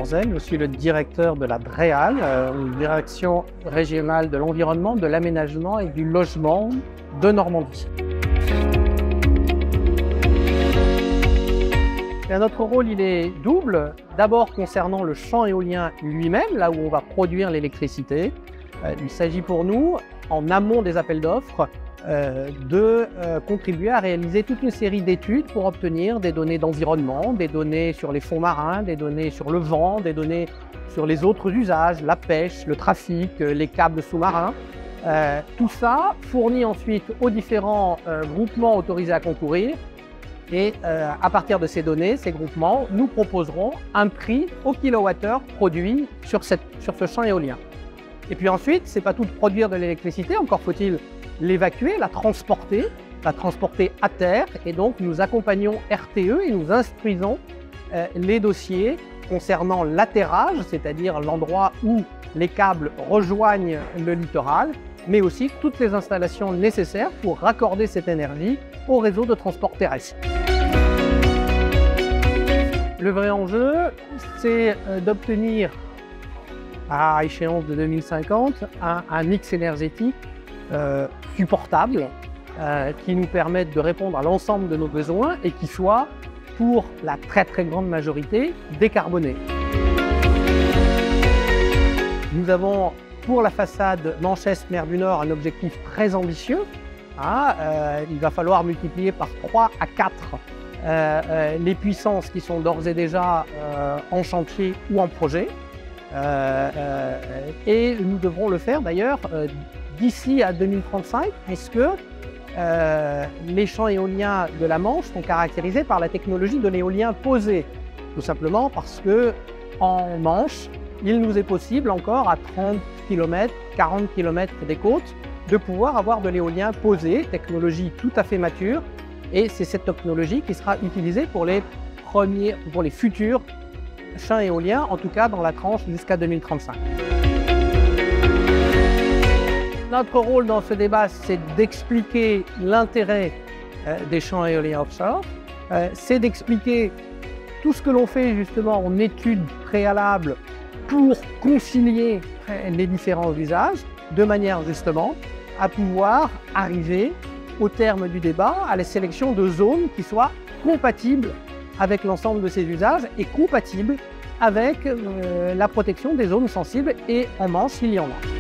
Corzel, je suis le directeur de la DREAL, une direction régionale de l'environnement, de l'aménagement et du logement de Normandie. Et notre rôle il est double, d'abord concernant le champ éolien lui-même, là où on va produire l'électricité. Il s'agit pour nous, en amont des appels d'offres, de contribuer à réaliser toute une série d'études pour obtenir des données d'environnement, des données sur les fonds marins, des données sur le vent, des données sur les autres usages, la pêche, le trafic, les câbles sous-marins. Tout ça fournit ensuite aux différents groupements autorisés à concourir et à partir de ces données, ces groupements nous proposeront un prix au kilowattheure produit sur ce champ éolien. Et puis ensuite, ce n'est pas tout de produire de l'électricité, encore faut-il l'évacuer, la transporter à terre. Et donc, nous accompagnons RTE et nous instruisons les dossiers concernant l'atterrage, c'est-à-dire l'endroit où les câbles rejoignent le littoral, mais aussi toutes les installations nécessaires pour raccorder cette énergie au réseau de transport terrestre. Le vrai enjeu, c'est d'obtenir, à échéance de 2050, un mix énergétique supportable qui nous permette de répondre à l'ensemble de nos besoins et qui soit, pour la très grande majorité, décarboné. Nous avons pour la façade Mancheste-Mer du Nord un objectif très ambitieux. Il va falloir multiplier par 3 à 4 les puissances qui sont d'ores et déjà en chantier ou en projet. Et nous devrons le faire d'ailleurs d'ici à 2035, puisque les champs éoliens de la Manche sont caractérisés par la technologie de l'éolien posé. Tout simplement parce qu'en Manche, il nous est possible encore à 30 km, 40 km des côtes de pouvoir avoir de l'éolien posé, technologie tout à fait mature. Et c'est cette technologie qui sera utilisée pour les futurs champs éoliens, en tout cas dans la tranche jusqu'à 2035. Notre rôle dans ce débat, c'est d'expliquer l'intérêt des champs éoliens offshore, c'est d'expliquer tout ce que l'on fait justement en études préalables pour concilier les différents usages, de manière justement à pouvoir arriver au terme du débat à la sélection de zones qui soient compatibles avec l'ensemble de ces usages et compatibles avec la protection des zones sensibles, et en Manche il y en a.